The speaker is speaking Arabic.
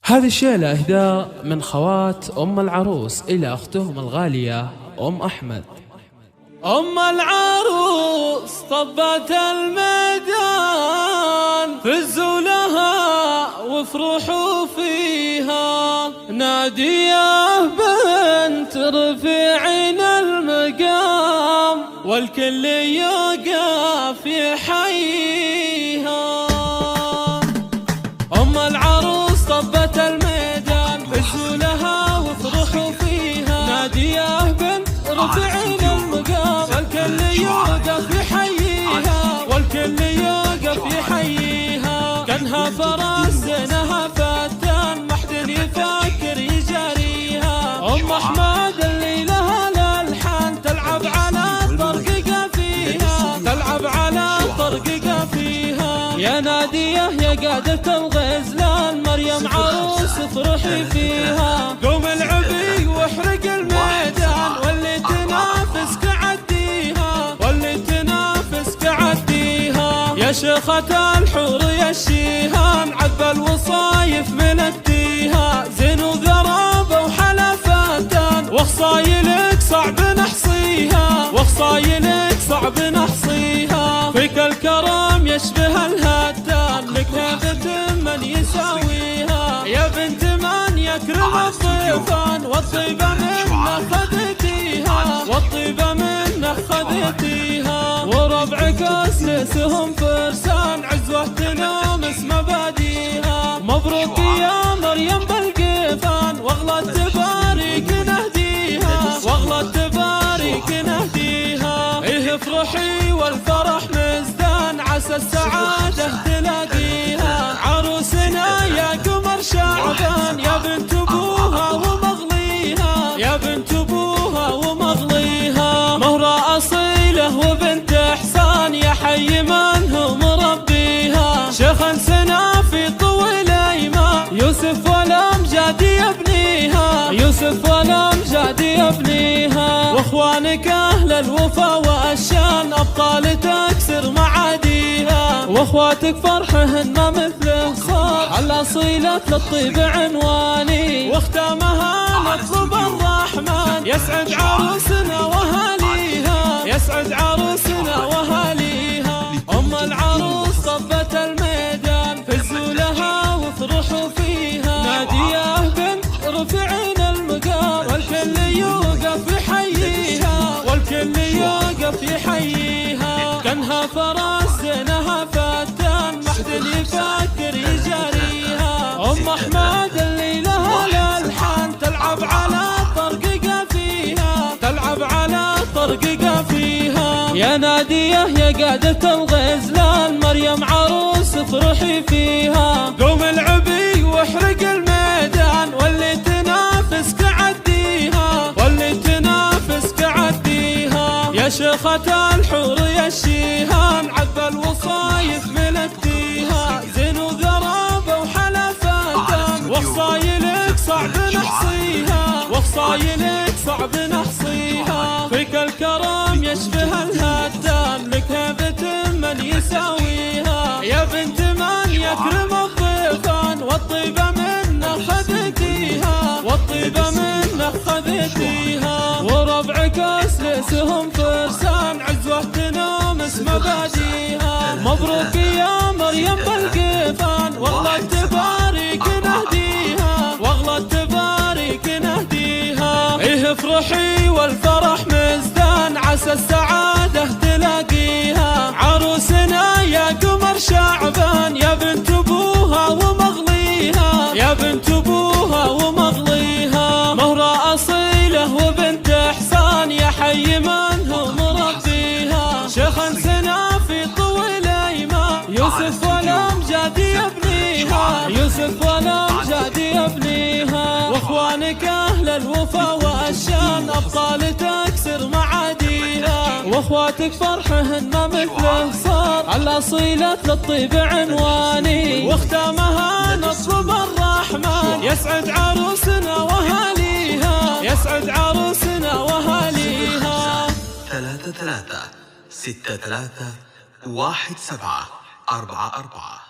هذه الشيلة إهداء من خوات أم العروس إلى أختهم الغالية أم أحمد. أم العروس طبت الميدان، فزوا لها وافرحوا فيها، نادية بنت رفيعين المقام، والكل يقف يحييها. أم العروس طبت الميدان، فزوا لها وافرحوا فيها، نادية بنت رفيعين المقام، والكل يوقف يحييها، والكل يوقف يحييها. كانها فرس زينها فتان، ما حد يفكر يجاريها. أم أحمد اللي لها الألحان، تلعب على الطرققة فيها، تلعب على الطرققة فيها. يا نادية يا قادة الغزلان، مريم عروس افرحي فيها. قوم العبي واحرق الميدان، واللي تنافس كعديها، واللي تنافس كعديها. يا شيخة الحور يا الشيهان، عذب الوصايف ملديها، زين وغرابة وحلفاتان، وخصايلك صعب نحصيها، وخصايلك صعب نحصيها. فيك الكرم يشبه الهدان، لك هيبة من يساويها. يا بنت من يكرم الضيفان، والطيبة منه خذتيها، والطيبة منه خذتيها. وربعك اسلسهم فرسان، عزوة تنامس مباديها. مبروك يا مريم بالقيفان، واغلى التباريك نهديها، واغلى التباريك نهديها. ايه افرحي والفرح مزدان، عسى السعادة تلاقيها. عروسنا يا قمر شعبان، يا بنت ابوها ومغليها، يا بنت ابوها ومغليها. مهرة اصيلة وبنت احسان، يا حي من هو مربيها. شيخا سنا في طول ايمان، يوسف والامجاد يبنيها، يوسف والامجاد يبنيها. واخوانك اهل الوفا والشان، ابطال تكسر معاديها. واخواتك فرحهن ما مثله صار، على صيلة للطيب عنواني. واختامها نطلب الرحمن، يسعد عروسنا وهاليها، يسعد عروسنا وهاليها. أم العروس طبت الميدان، فزوا لها وافرحوا فيها، نادية بنت رفيعين المقام، والكل يوقف يحييها، والكل يوقف يحييها. كانها فرس زينها فتان، ما حد يفكر يجاريها. أم أحمد اللي لها الألحان، تلعب على الطرققة فيها، تلعب على الطرققة فيها. يا نادية يا قادة الغزلان، مريم عروس افرحي فيها. قوم العبي واحرق الميدان، واللي تنافس كعديها، واللي تنافس كعديها. يا شيخة الحور يا الشيهان، عذب الوصايف ملديها، زين وغرابة وحلفاتان، وخصايلك صعب نحصيها، وخصايلك صعب نحصيها. فيك الكرم يشبه الهدان، لك هيبة من يساويها. يا بنت من يكرم الضيفان، والطيبة منه خذتيها، والطيبة منه خذتيها. وربعك اسلسهم فرسان، عزوة تنامس مباديها. مبروك يا مريم بالقيفان، واغلى التباريك نهديها، واغلى التباريك نهديها. ايه افرحي والفرح مزدان، عسى السعادة تلاقيها. عروسنا يا قمر شعبان، يا بنت ابوها ومغليها، يا بنت ابوها ومغليها. مهرة اصيلة وبنت احسان، يا حي من هو مربيها. شيخا سنا في طول ايمان، يوسف والامجاد يبنيها، يوسف والامجاد يبنيها. واخوانك اهل الوفا والشان، ابطال تكسر معاديها. واخواتك فرحهن ما مثله صار، على صيلة للطيب عنواني. واختامها نطلب الرحمن، يسعد عروسنا وهاليها، يسعد عروسنا وهاليها. 3 3 6 3 1 7 4 4